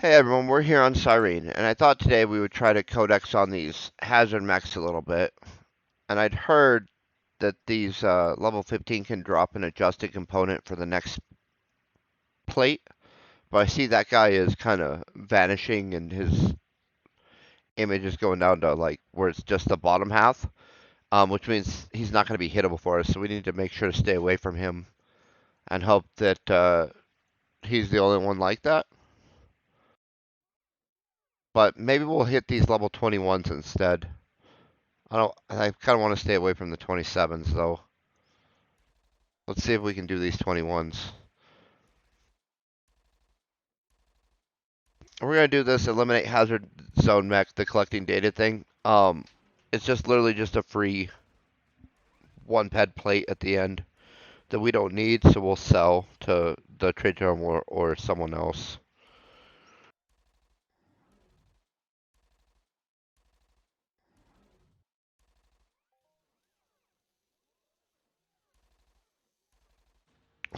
Hey everyone, we're here on Cyrene, and I thought today we would try to codex on these hazard mechs a little bit. And I'd heard that these level 15 can drop an adjusted component for the next plate, but I see that guy is kind of vanishing and his image is going down to like where it's just the bottom half, which means he's not going to be hittable for us, so we need to make sure to stay away from him and hope that he's the only one like that. But maybe we'll hit these level 21s instead. I kind of want to stay away from the 27s though. Let's see if we can do these 21s. We're gonna do this eliminate hazard zone mech, the collecting data thing. It's just literally just a free one ped plate at the end that we don't need, so we'll sell to the trade term or someone else.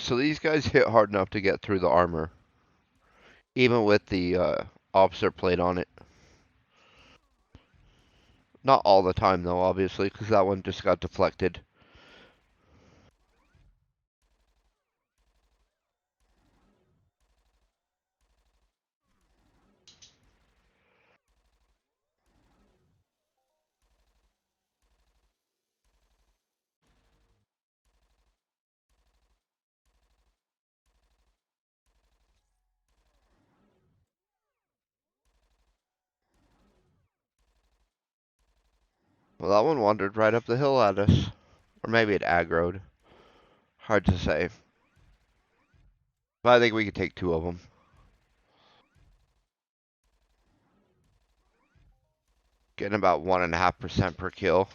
So these guys hit hard enough to get through the armor, even with the officer plate on it. Not all the time though, obviously, because that one just got deflected. Well, that one wandered right up the hill at us. Or maybe it aggroed. Hard to say. But I think we could take two of them. Getting about 1.5% per kill.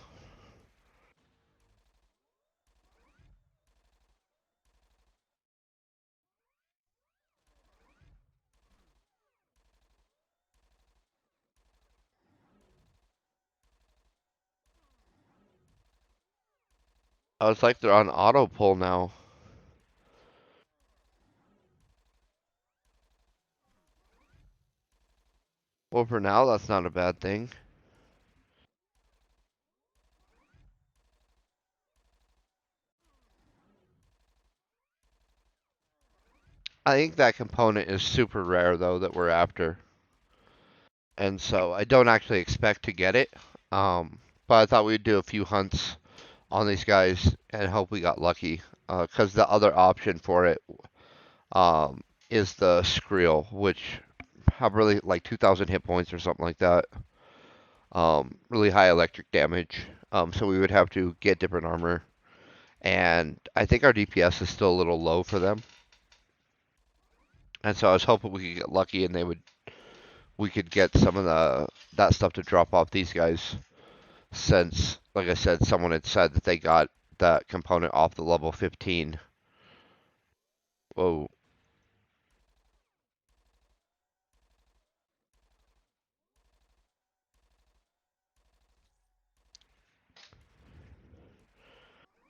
Oh, it's like they're on auto pull now. Well, for now, that's not a bad thing. I think that component is super rare, though, that we're after. And so I don't actually expect to get it. But I thought we'd do a few hunts on these guys and hope we got lucky. Because the other option for it is the Skrill, which have really like 2,000 hit points or something like that. Really high electric damage. So we would have to get different armor. And I think our DPS is still a little low for them. And so I was hoping we could get lucky and we could get some of that stuff to drop off these guys. Since, like I said, someone had said that they got that component off the level 15. Whoa.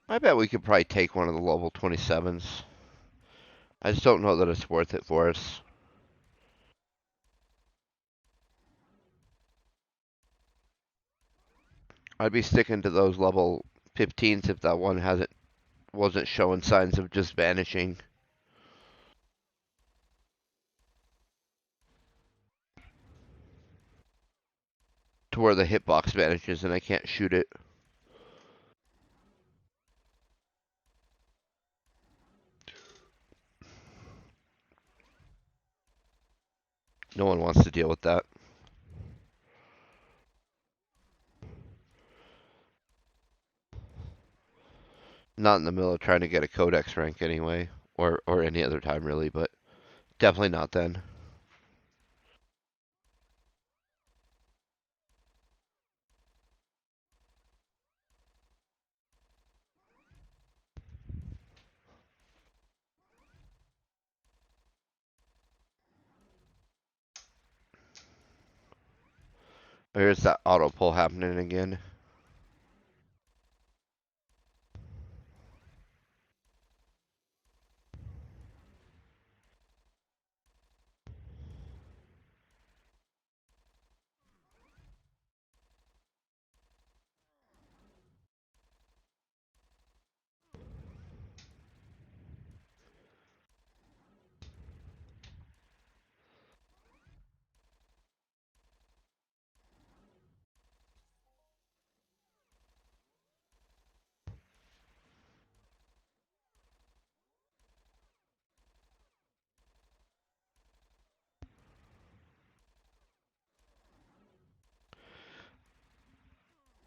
I bet we could probably take one of the level 27s. I just don't know that it's worth it for us. I'd be sticking to those level 15s if that one wasn't showing signs of just vanishing. To where the hitbox vanishes and I can't shoot it. No one wants to deal with that. Not in the middle of trying to get a Codex rank anyway, or any other time really, but definitely not then. Here's that auto pull happening again.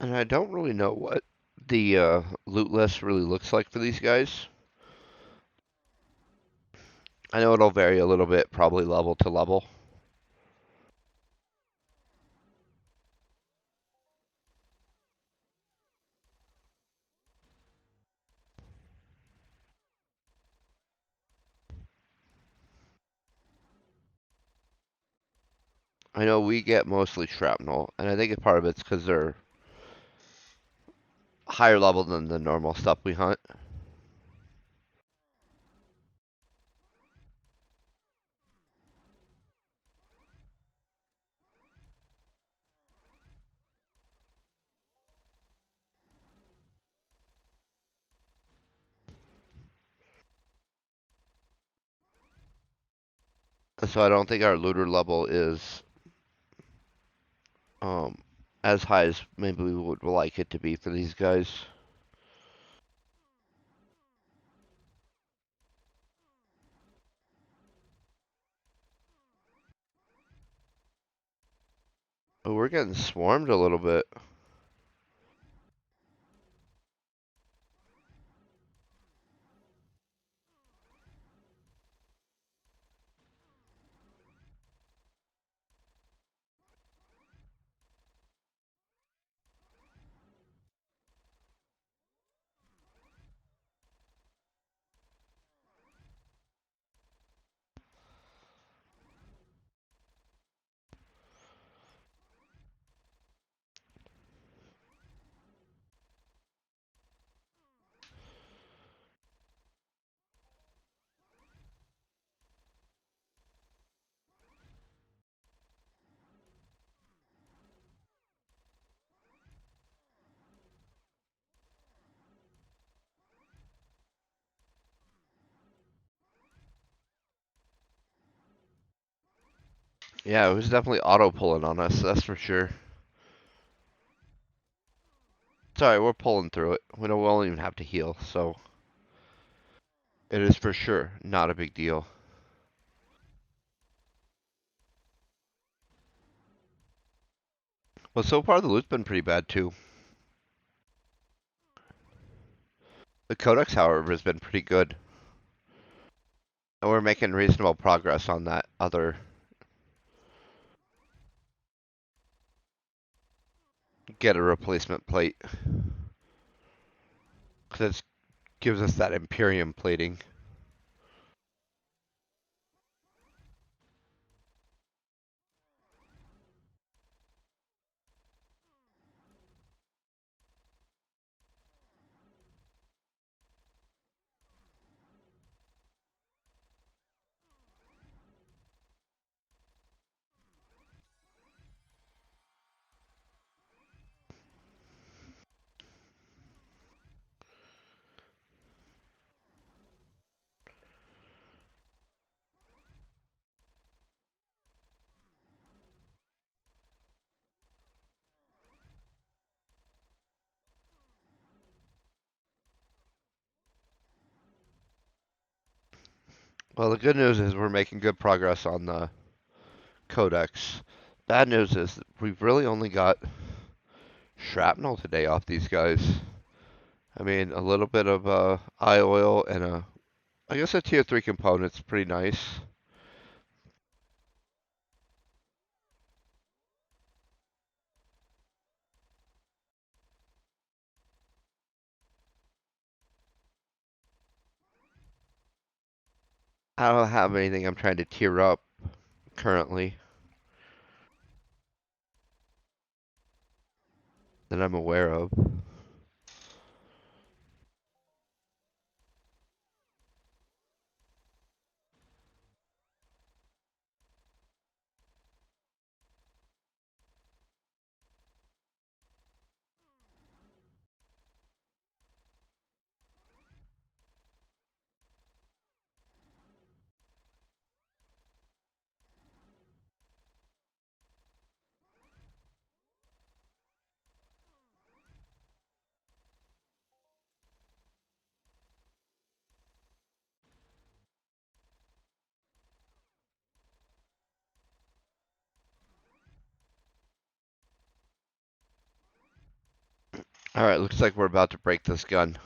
And I don't really know what the loot list really looks like for these guys. I know it'll vary a little bit, probably level to level. I know we get mostly shrapnel, and I think a part of it's because they're higher level than the normal stuff we hunt. So I don't think our looter level is um, as high as maybe we would like it to be for these guys. But we're getting swarmed a little bit. Yeah, it was definitely auto pulling on us, that's for sure. Sorry, we're pulling through it. We won't even have to heal, so it is for sure not a big deal. Well, so far the loot's been pretty bad too. The Codex, however, has been pretty good. And we're making reasonable progress on that other get a replacement plate. Because it gives us that Imperium plating. Well, the good news is we're making good progress on the Codex. Bad news is that we've really only got shrapnel today off these guys. I mean, a little bit of eye oil and I guess a tier 3 component's pretty nice. I don't have anything I'm trying to tier up currently that I'm aware of. Alright, looks like we're about to break this gun.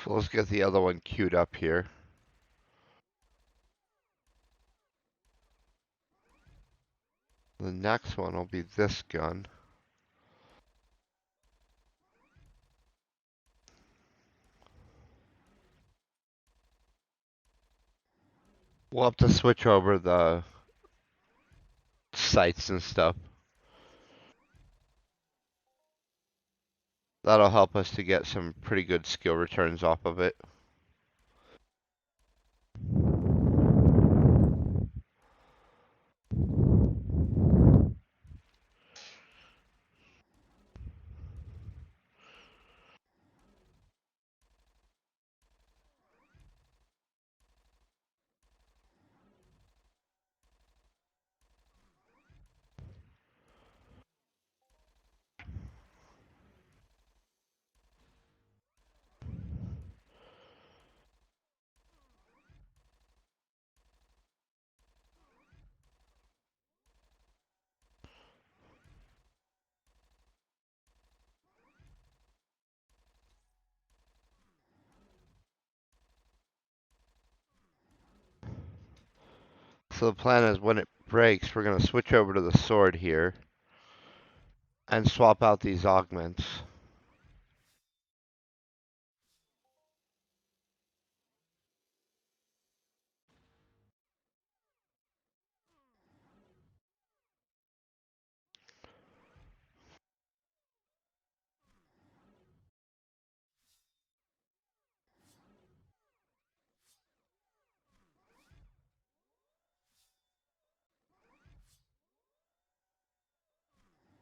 So let's get the other one queued up here. The next one will be this gun. We'll have to switch over the sights and stuff. That'll help us to get some pretty good skill returns off of it. So the plan is when it breaks, we're going to switch over to the sword here and swap out these augments.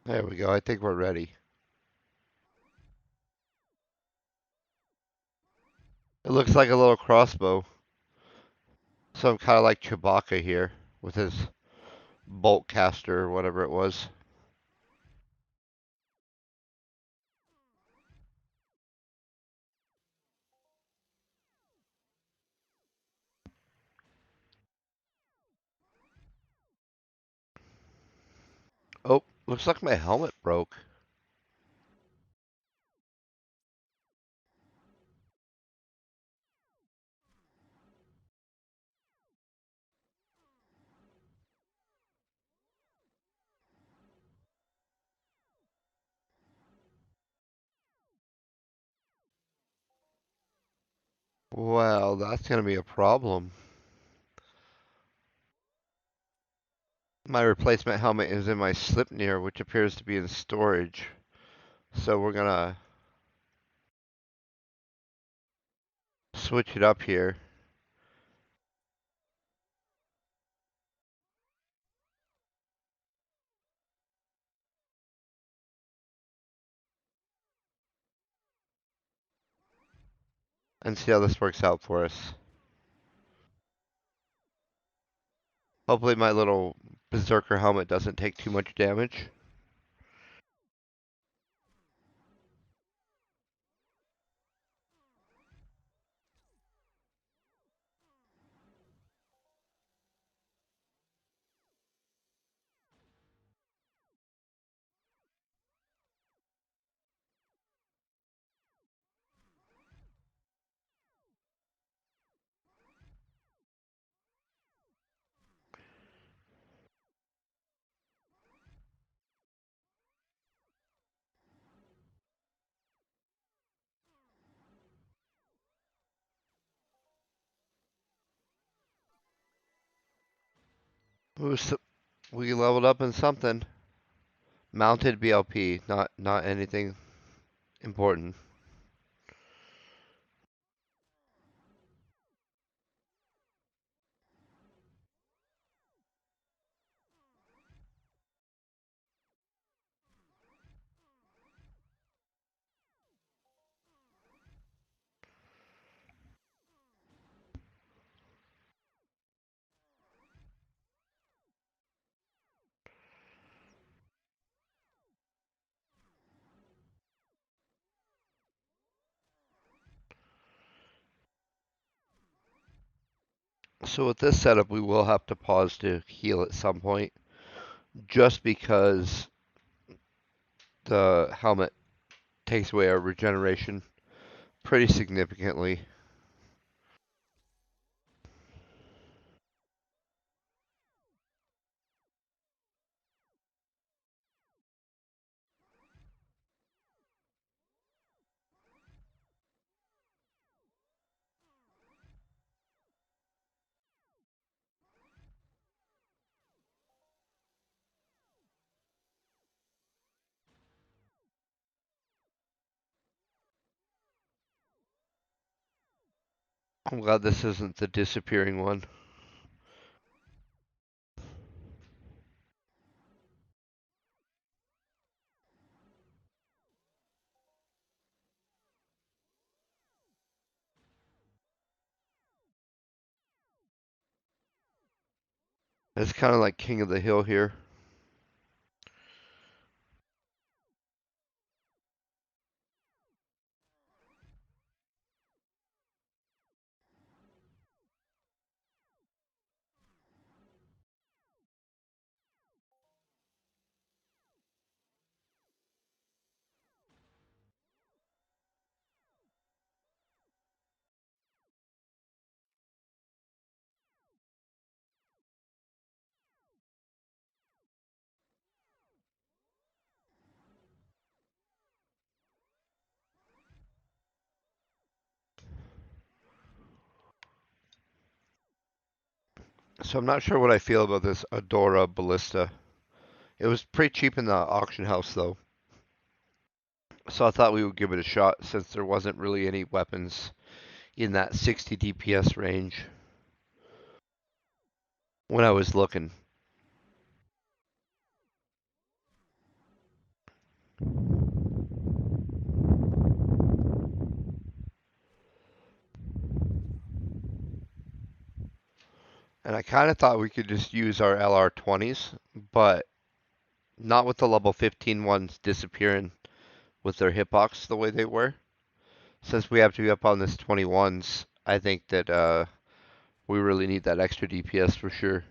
There we go. I think we're ready. It looks like a little crossbow. So I'm kind of like Chewbacca here with his bolt caster or whatever it was. Oh, looks like my helmet broke. Well, that's going to be a problem. My replacement helmet is in my Slipnir, which appears to be in storage. So we're going to switch it up here. And see how this works out for us. Hopefully my little berserker helmet doesn't take too much damage. Ooh, so we leveled up in something. Mounted BLP, not anything important. So with this setup, we will have to pause to heal at some point, just because the helmet takes away our regeneration pretty significantly. I'm glad this isn't the disappearing one. It's kind of like King of the Hill here. So I'm not sure what I feel about this Adora Ballista. It was pretty cheap in the auction house though. So I thought we would give it a shot since there wasn't really any weapons in that 60 DPS range when I was looking. And I kind of thought we could just use our LR20s, but not with the level 15 ones disappearing with their hitbox the way they were. Since we have to be up on this 21s, I think that we really need that extra DPS for sure.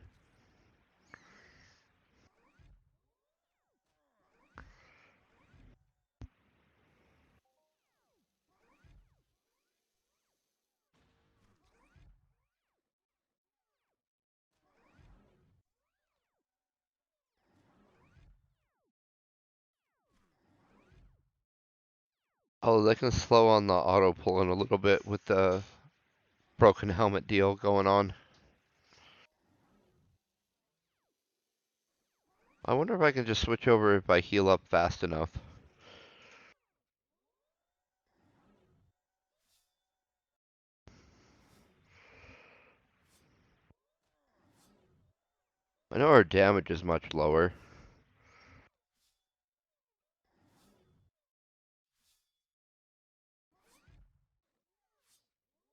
Oh, they can slow on the auto pulling a little bit with the broken helmet deal going on. I wonder if I can just switch over if I heal up fast enough. I know our damage is much lower.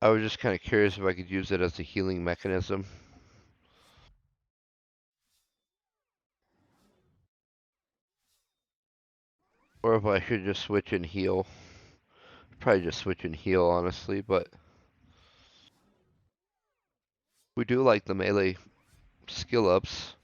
I was just kind of curious if I could use it as a healing mechanism. Or if I should just switch and heal. Probably just switch and heal, honestly, but we do like the melee skill ups.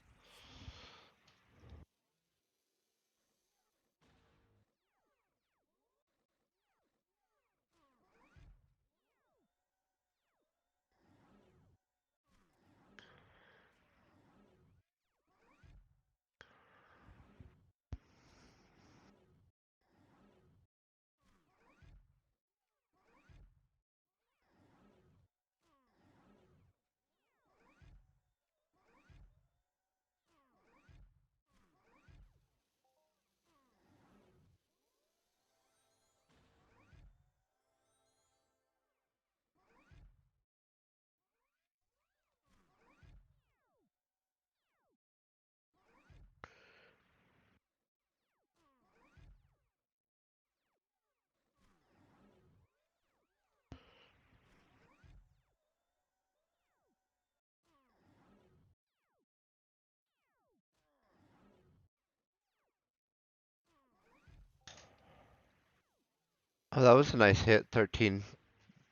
Oh, that was a nice hit. 13,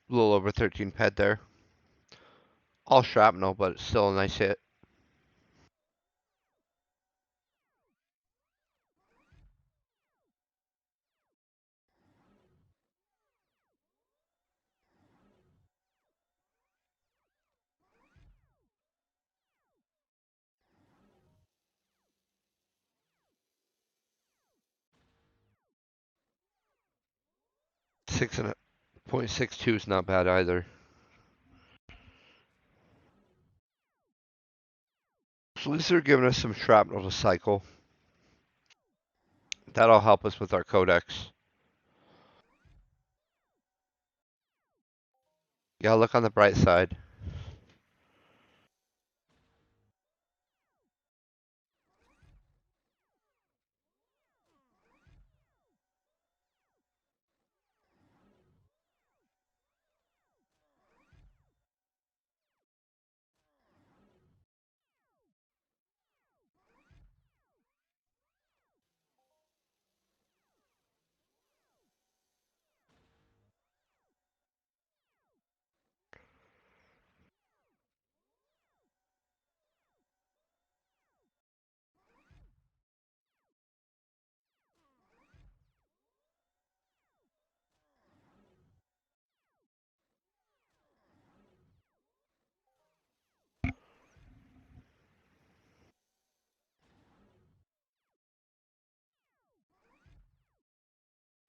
a little over 13 ped there. All shrapnel, but it's still a nice hit. Six and a 0.62 is not bad either. So at least they're giving us some shrapnel to cycle. That'll help us with our codex. Yeah, look on the bright side.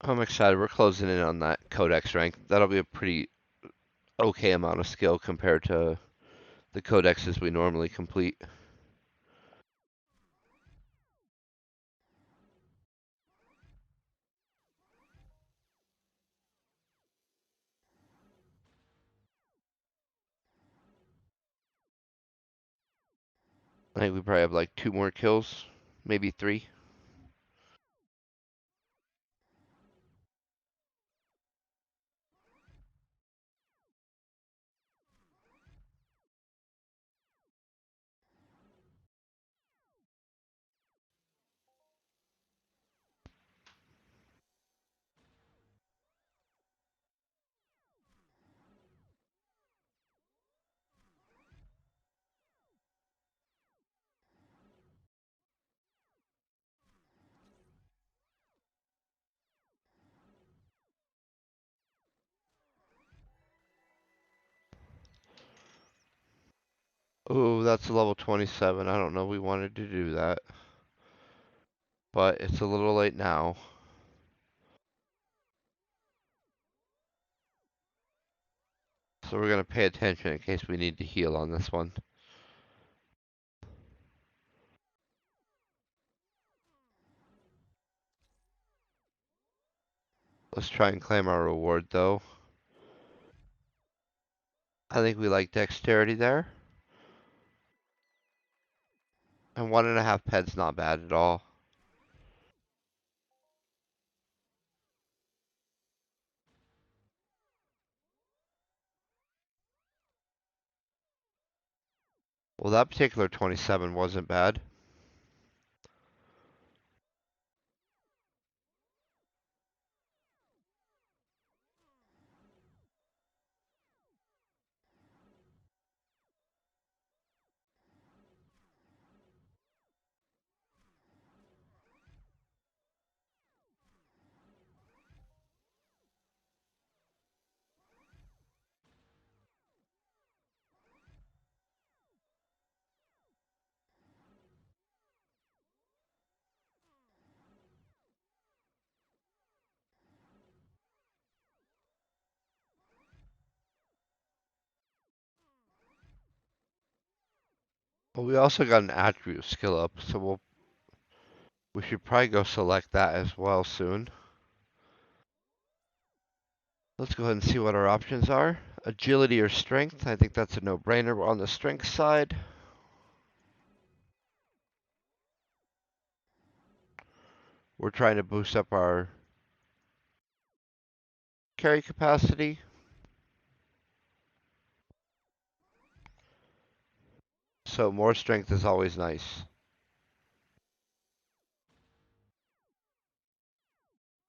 I'm excited. We're closing in on that codex rank. That'll be a pretty okay amount of skill compared to the codexes we normally complete. I think we probably have like 2 more kills, maybe 3. Oh, that's a level 27. I don't know we wanted to do that, but it's a little late now. So we're going to pay attention in case we need to heal on this one. Let's try and claim our reward though. I think we like dexterity there. And 1.5 ped's not bad at all. Well, that particular 27 wasn't bad. But we also got an attribute skill up, so we should probably go select that as well soon. Let's go ahead and see what our options are. Agility or strength. I think that's a no-brainer. We're on the strength side. We're trying to boost up our carry capacity. So more strength is always nice.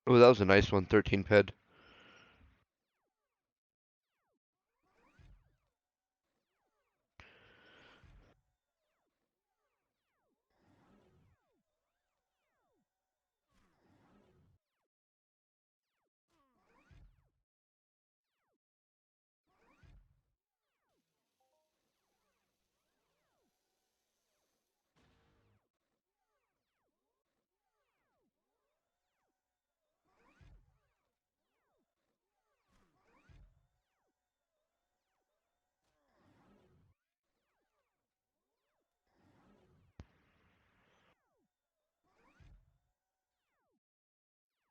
Oh, that was a nice one. 13 ped.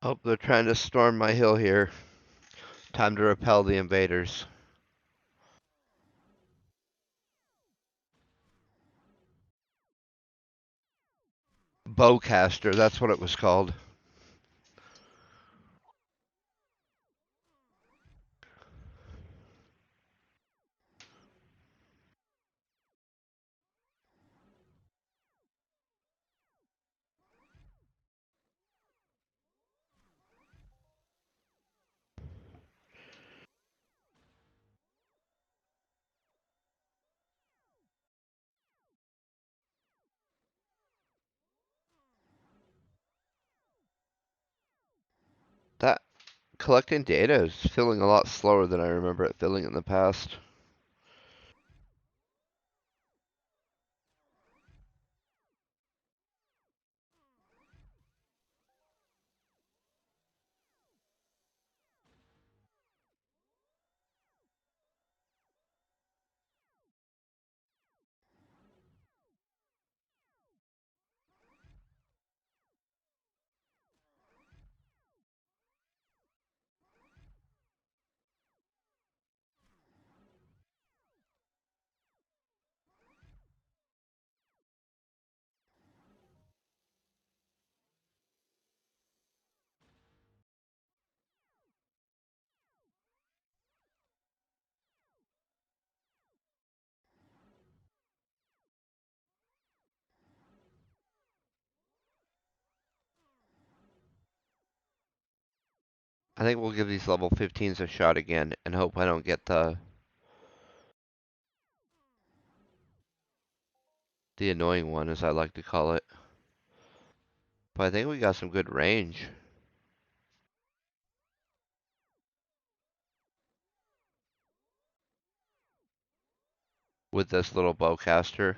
Oh, they're trying to storm my hill here. Time to repel the invaders. Bowcaster, that's what it was called. That collecting data is filling a lot slower than I remember it filling in the past. I think we'll give these level 15s a shot again and hope I don't get the annoying one, as I like to call it. But I think we got some good range with this little bowcaster.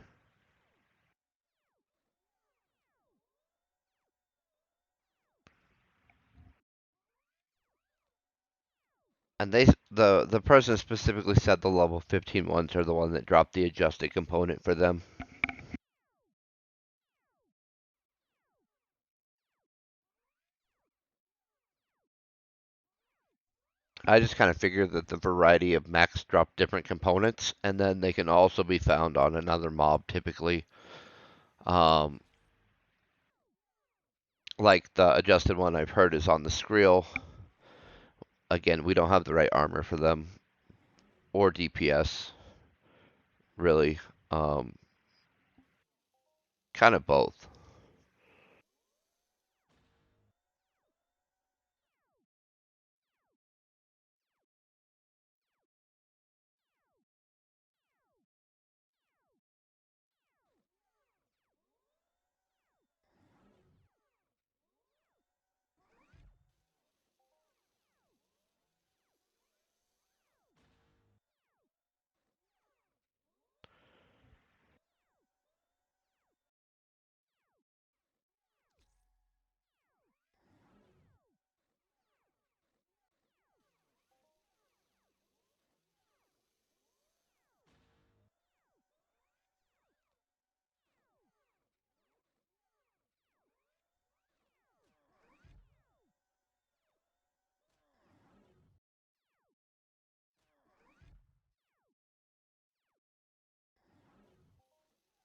And the person specifically said the level 15 ones are the one that dropped the adjusted component for them. I just kind of figured that the variety of mechs drop different components, and then they can also be found on another mob typically. Um, like the adjusted one I've heard is on the Skrill. Again, we don't have the right armor for them or DPS, really. Um, kind of both.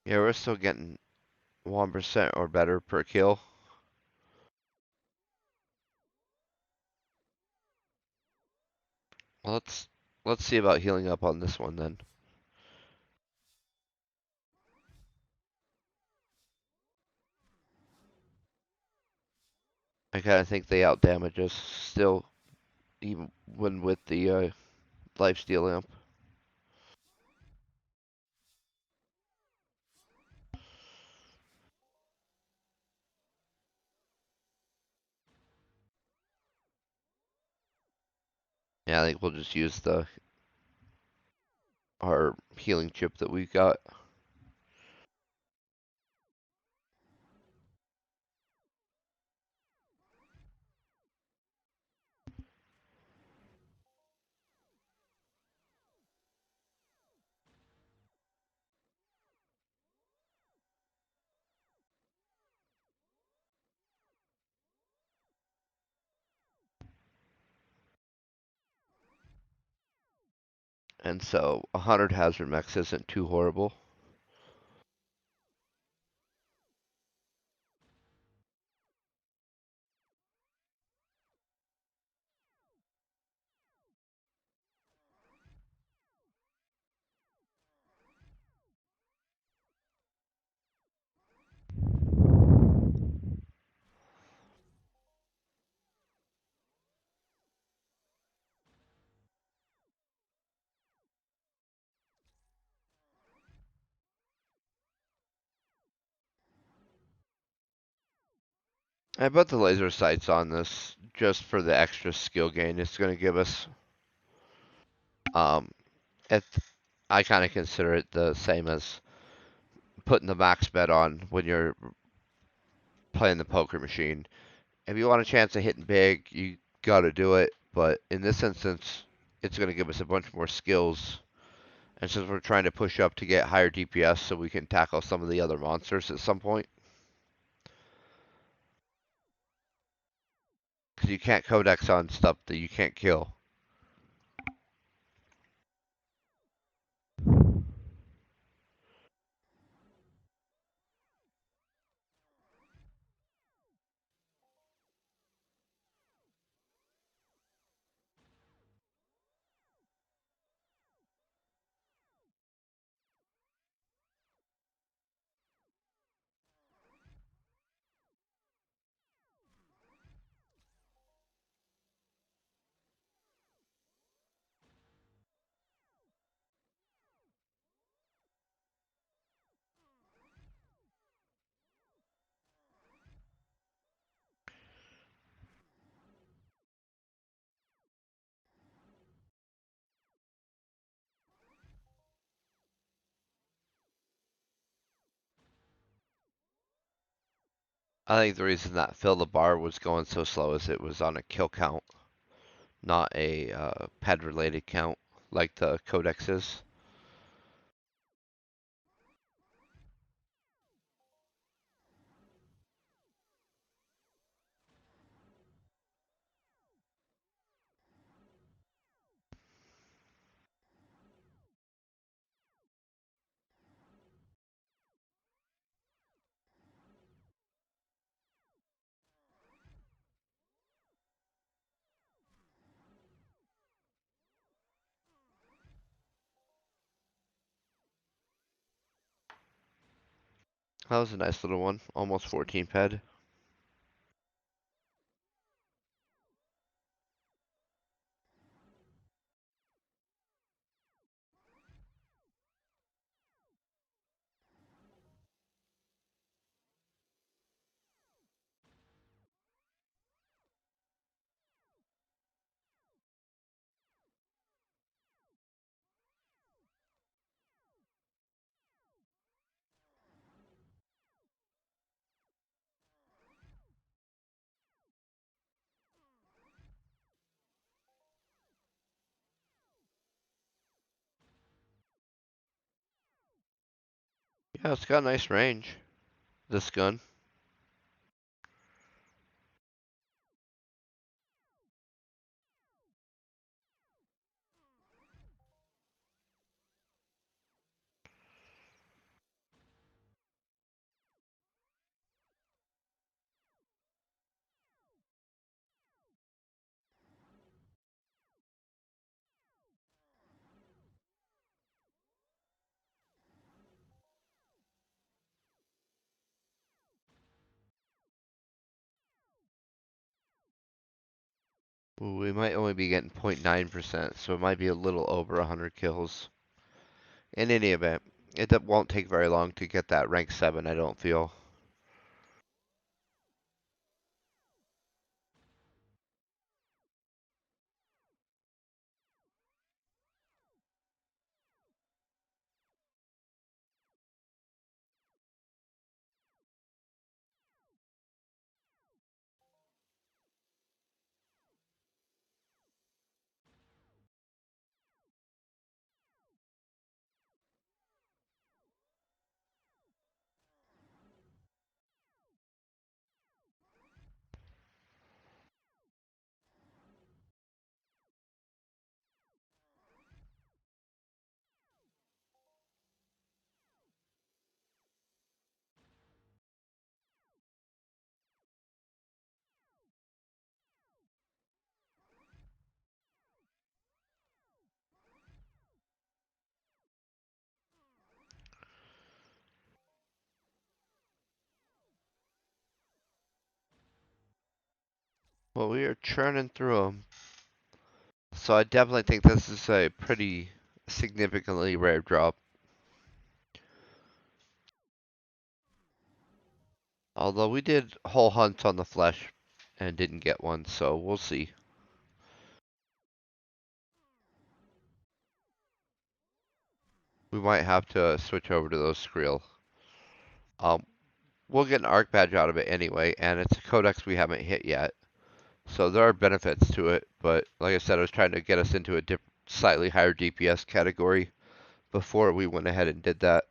Yeah, we're still getting 1% or better per kill. Well, let's see about healing up on this one then. I kind of think they outdamage us still, even when with the lifesteal amp. Yeah, I think we'll just use the our healing chip that we got. And so 100 hazard mechs isn't too horrible. I put the laser sights on this just for the extra skill gain it's going to give us. Um, it, I kind of consider it the same as putting the max bet on when you're playing the poker machine. If you want a chance of hitting big, you got to do it. But in this instance, it's going to give us a bunch more skills. And since we're trying to push up to get higher DPS so we can tackle some of the other monsters at some point, because you can't codex on stuff that you can't kill. I think the reason that Fill the Bar was going so slow is it was on a kill count, not a ped related count like the Codex is. That was a nice little one, almost 14 ped. Yeah, it's got a nice range, this gun. Ooh, we might only be getting 0.9%, so it might be a little over 100 kills. In any event, it won't take very long to get that rank 7, I don't feel. Well, we are churning through them. So I definitely think this is a pretty significantly rare drop. Although we did whole hunts on the flesh and didn't get one, so we'll see. We might have to switch over to those Skrill. Um, we'll get an arc badge out of it anyway, and it's a codex we haven't hit yet. So there are benefits to it, but like I said, I was trying to get us into a slightly higher DPS category before we went ahead and did that.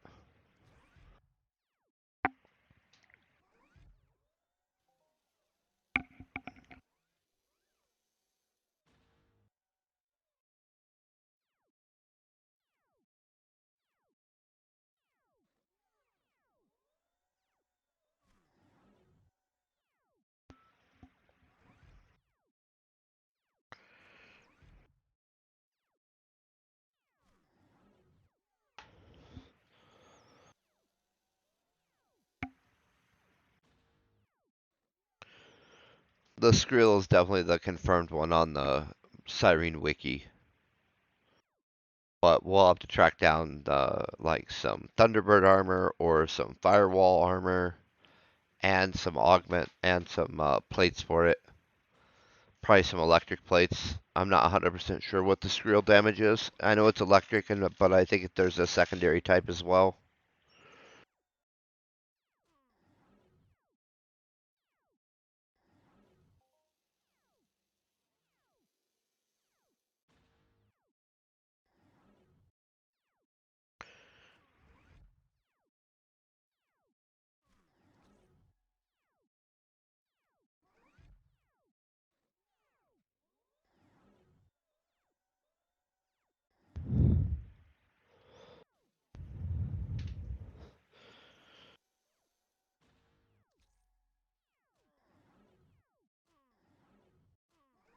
The Skrill is definitely the confirmed one on the Cyrene wiki. But we'll have to track down like some Thunderbird armor or some Firewall armor and some augment and some plates for it. Probably some electric plates. I'm not 100% sure what the Skrill damage is. I know it's electric, but I think there's a secondary type as well.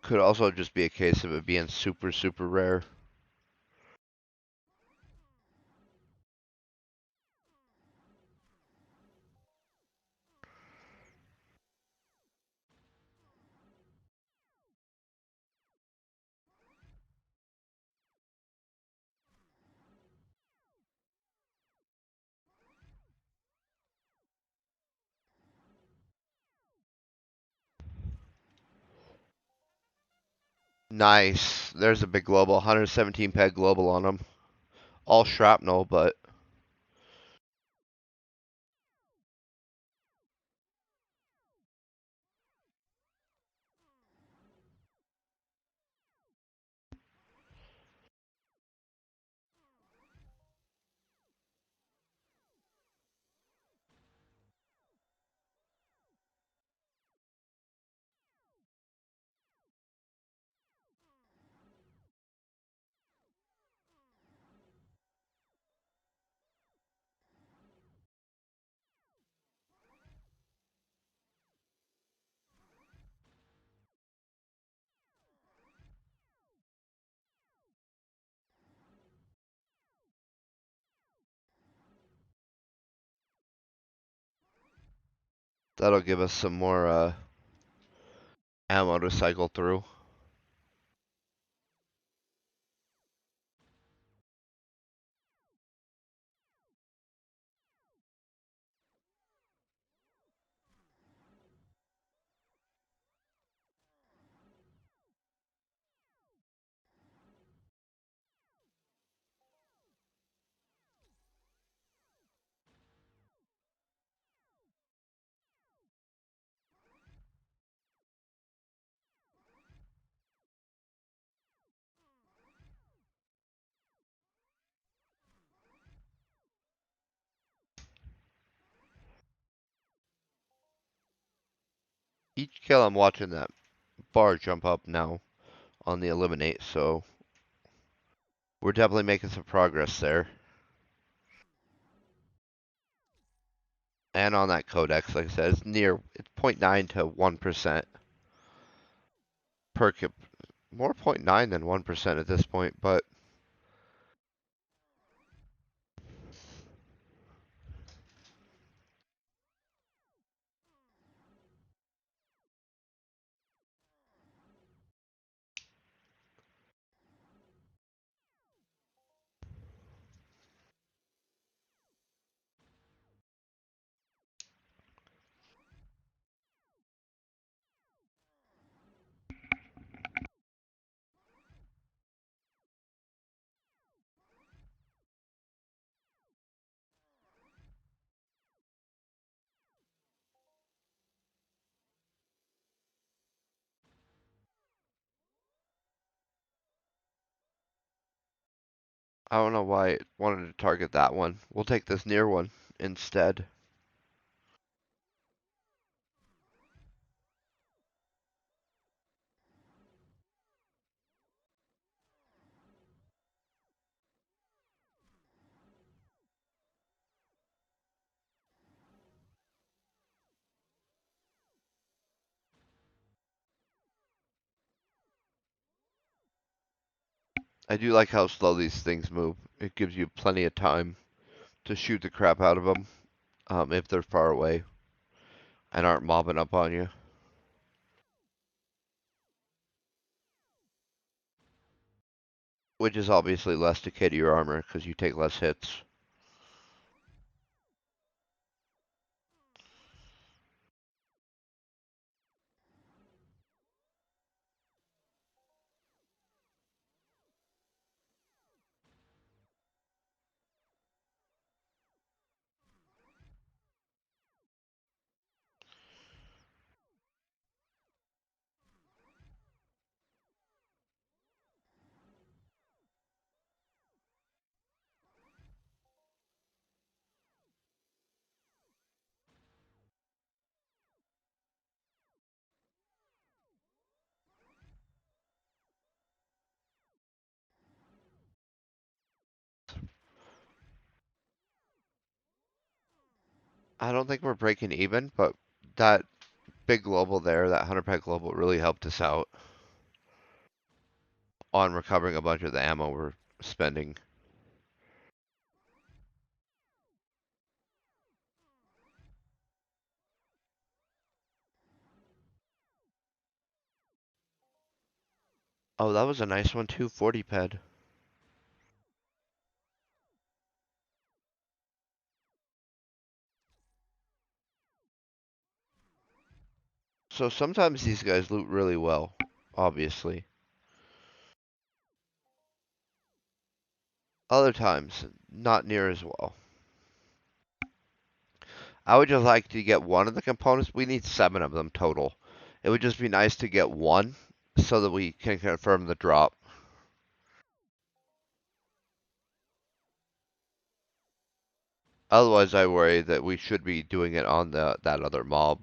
Could also just be a case of it being super, super rare. Nice. There's a big global. 117 peg global on them. All shrapnel, but that'll give us some more ammo to cycle through. Each kill I'm watching that bar jump up now on the eliminate, so we're definitely making some progress there. And on that codex, like I said, it's 0.9 to 1% per kip. More 0.9 than 1% at this point, but I don't know why it wanted to target that one. We'll take this near one instead. I do like how slow these things move. It gives you plenty of time to shoot the crap out of them if they're far away and aren't mobbing up on you. Which is obviously less decay to your armor because you take less hits. I don't think we're breaking even, but that big global there, that 100 peg global, really helped us out on recovering a bunch of the ammo we're spending. Oh, that was a nice one too, 40 ped. So sometimes these guys loot really well, obviously. Other times, not near as well. I would just like to get one of the components. We need 7 of them total. It would just be nice to get one so that we can confirm the drop. Otherwise, I worry that we should be doing it on that other mob.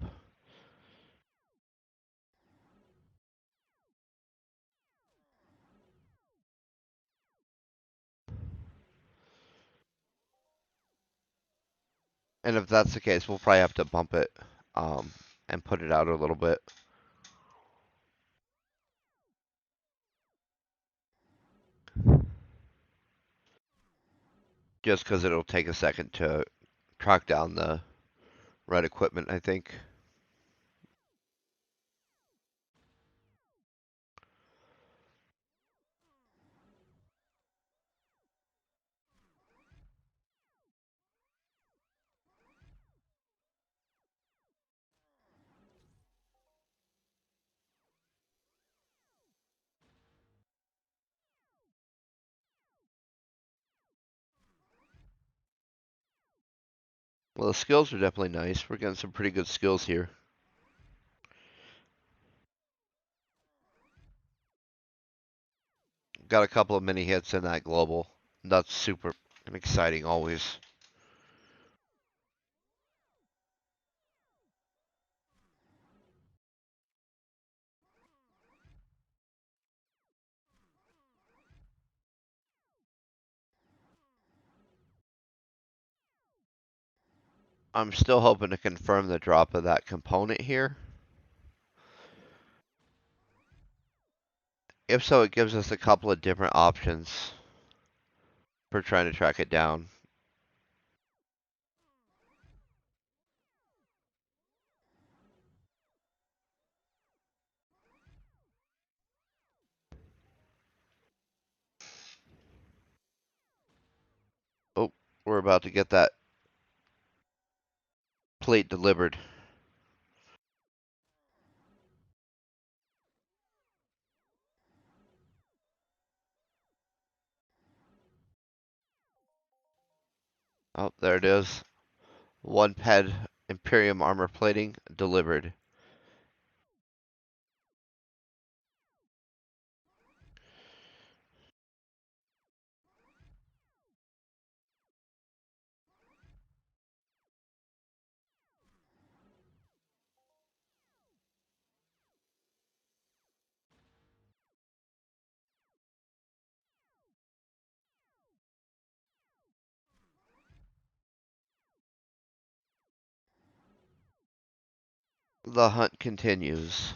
And if that's the case, we'll probably have to bump it um, and put it out a little bit. Just because it'll take a second to track down the right equipment, I think. Well, the skills are definitely nice. We're getting some pretty good skills here. Got a couple of mini hits in that global. That's super exciting always. I'm still hoping to confirm the drop of that component here. If so, it gives us a couple of different options for trying to track it down. Oh, we're about to get that plate delivered. Oh, there it is. 1 ped Imperium armor plating delivered. The hunt continues.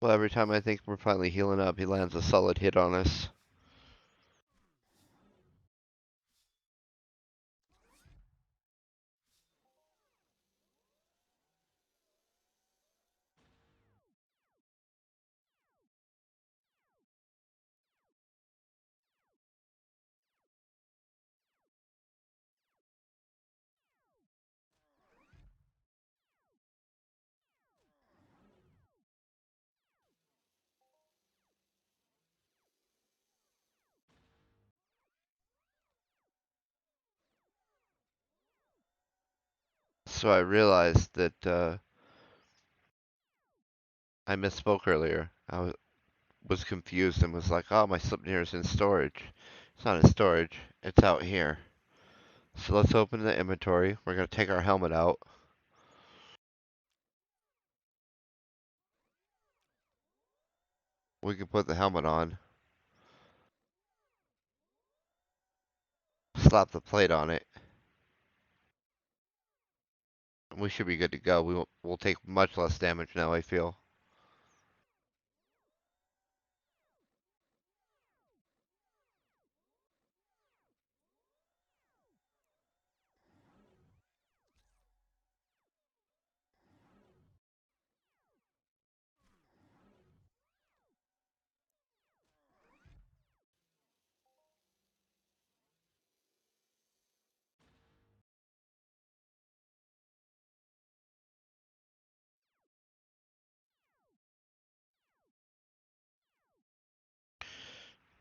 Well, every time I think we're finally healing up, he lands a solid hit on us. So I realized that I misspoke earlier. I was confused and was like, oh, my Slipnir is in storage. It's not in storage. It's out here. So let's open the inventory. We're going to take our helmet out. We can put the helmet on. Slap the plate on it. And we should be good to go. We'll take much less damage now, I feel.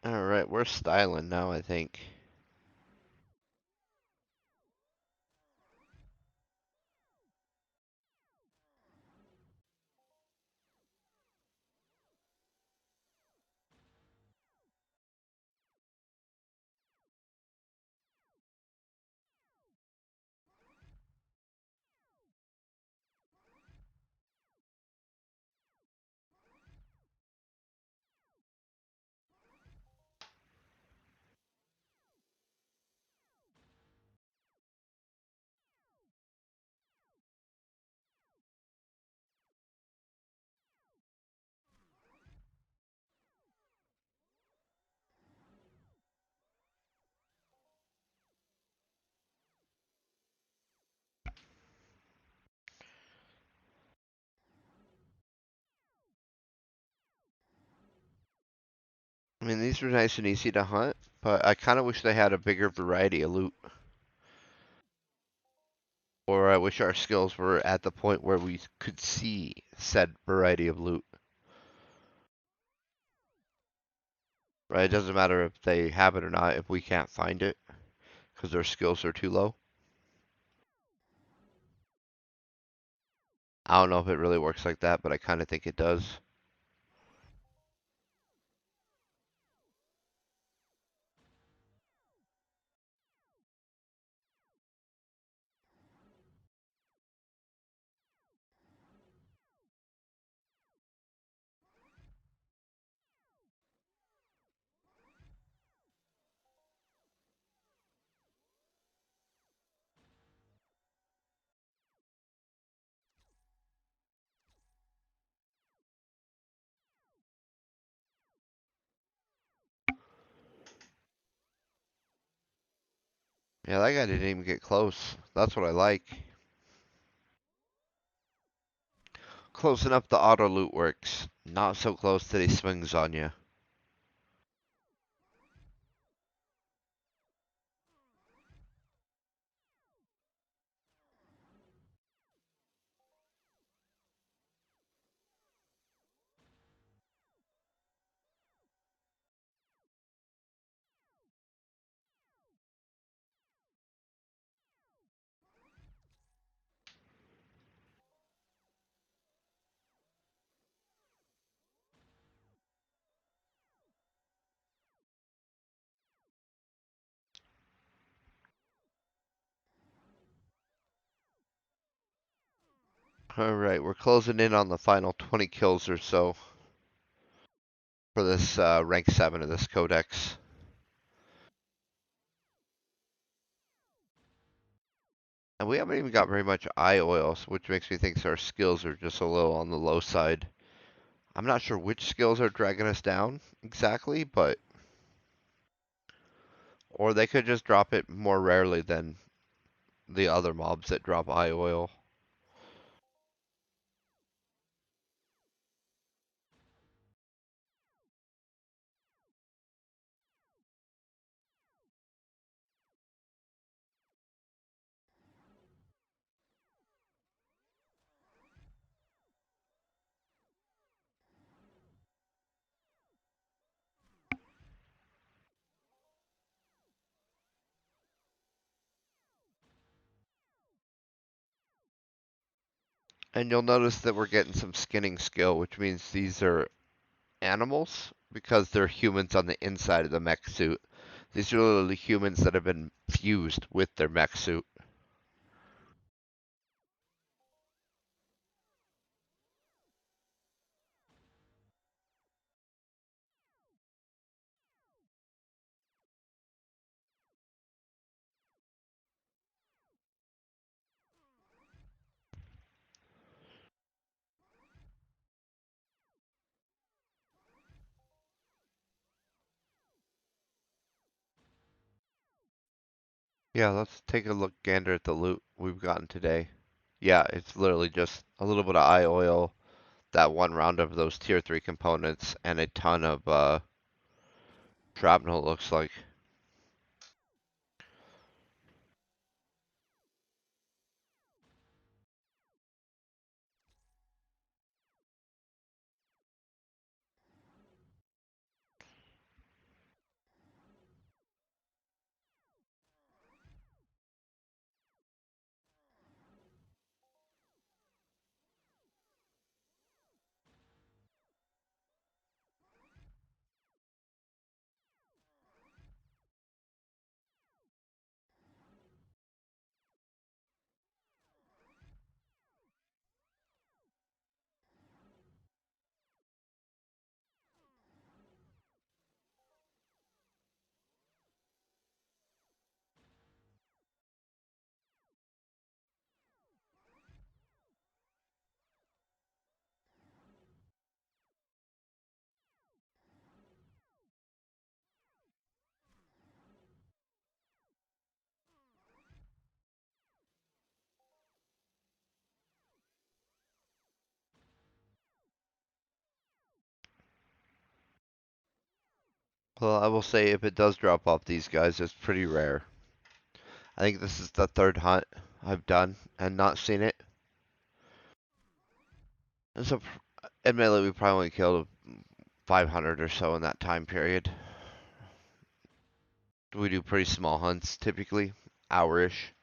Alright, we're styling now, I think. I mean, these are nice and easy to hunt, but I kind of wish they had a bigger variety of loot. Or I wish our skills were at the point where we could see said variety of loot. Right? It doesn't matter if they have it or not if we can't find it because their skills are too low. I don't know if it really works like that, but I kind of think it does. Yeah, that guy didn't even get close. That's what I like. Close enough the auto loot works. Not so close that he swings on you. Alright, we're closing in on the final 20 kills or so for this rank 7 of this codex. And we haven't even got very much eye oil, which makes me think our skills are just a little on the low side. I'm not sure which skills are dragging us down exactly, but... Or they could just drop it more rarely than the other mobs that drop eye oil. And you'll notice that we're getting some skinning skill, which means these are animals because they're humans on the inside of the mech suit. These are literally humans that have been fused with their mech suit. Yeah, let's take a look gander at the loot we've gotten today. Yeah, it's literally just a little bit of eye oil, that one round of those tier 3 components, and a ton of shrapnel, it looks like. Well, I will say if it does drop off these guys, it's pretty rare. I think this is the third hunt I've done and not seen it. And so, admittedly, we probably only killed 500 or so in that time period. We do pretty small hunts, typically, hour-ish.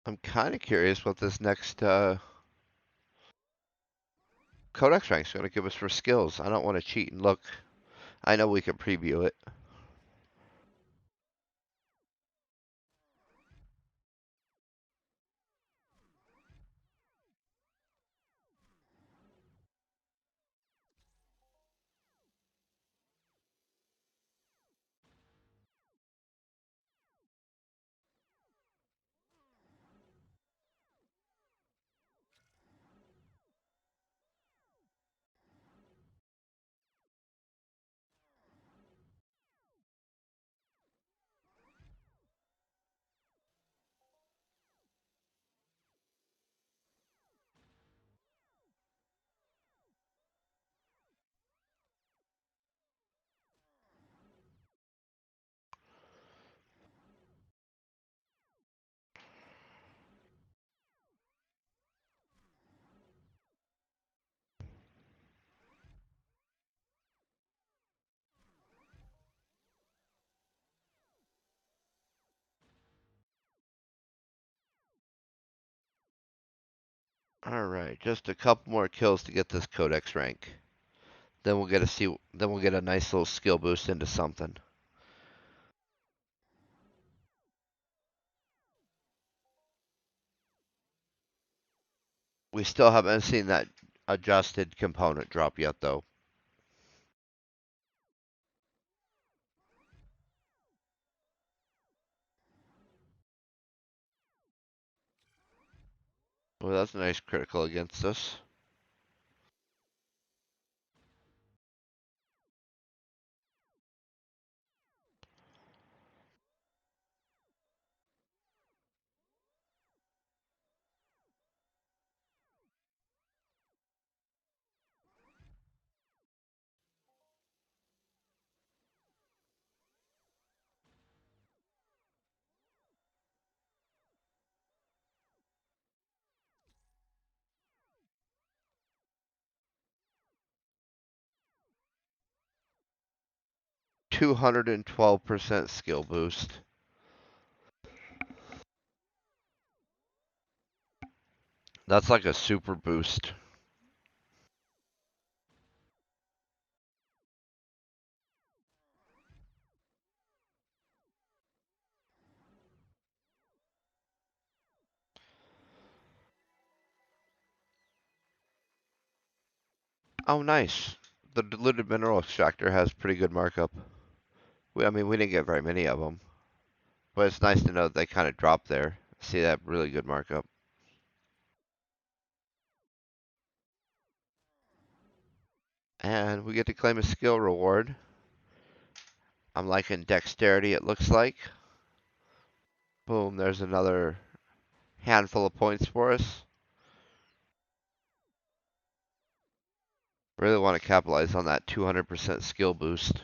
I'm kind of curious what this next Codex rank is going to give us for skills. I don't want to cheat and look. I know we can preview it. Alright, just a couple more kills to get this Codex rank. Then we'll get then we'll get a nice little skill boost into something. We still haven't seen that adjusted component drop yet though. Well, that's a nice critical against us. ,212% skill boost. That's like a super boost. Oh, nice. The diluted mineral extractor has pretty good markup. I mean, we didn't get very many of them, but it's nice to know that they kind of dropped there. See that really good markup. And we get to claim a skill reward. I'm liking dexterity, it looks like. Boom, there's another handful of points for us. Really want to capitalize on that 200% skill boost.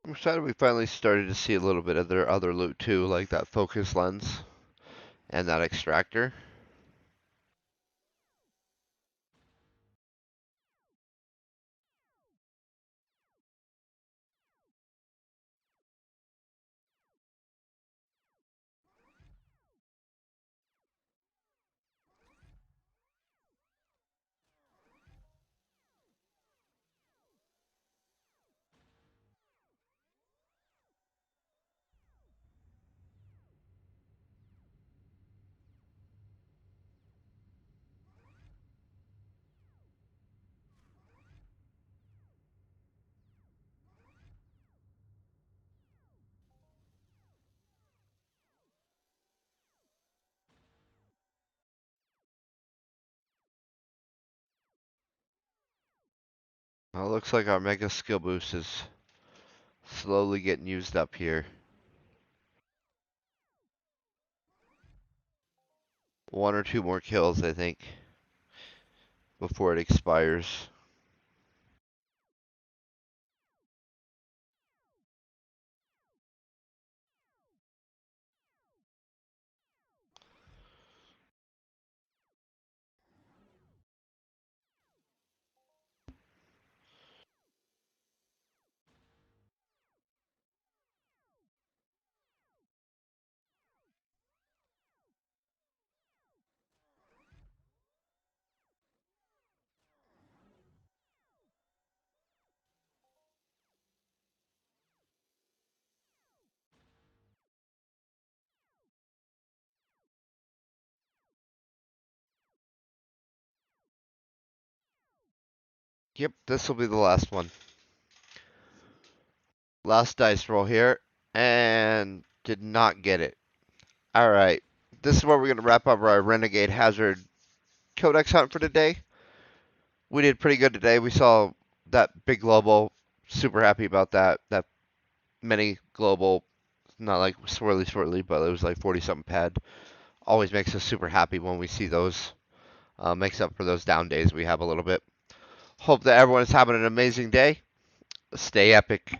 I'm excited we finally started to see a little bit of their other loot too, like that focus lens and that extractor. Well, it looks like our mega skill boost is slowly getting used up here. One or two more kills, I think, before it expires. Yep, this will be the last one. Last dice roll here, and did not get it. Alright, this is where we're going to wrap up our Renegade Hazard Codex hunt for today. We did pretty good today. We saw that big global. Super happy about that. That mini global, not like swirly, but it was like 40 something pad. Always makes us super happy when we see those. Makes up for those down days we have a little bit. Hope that everyone is having an amazing day. Stay epic.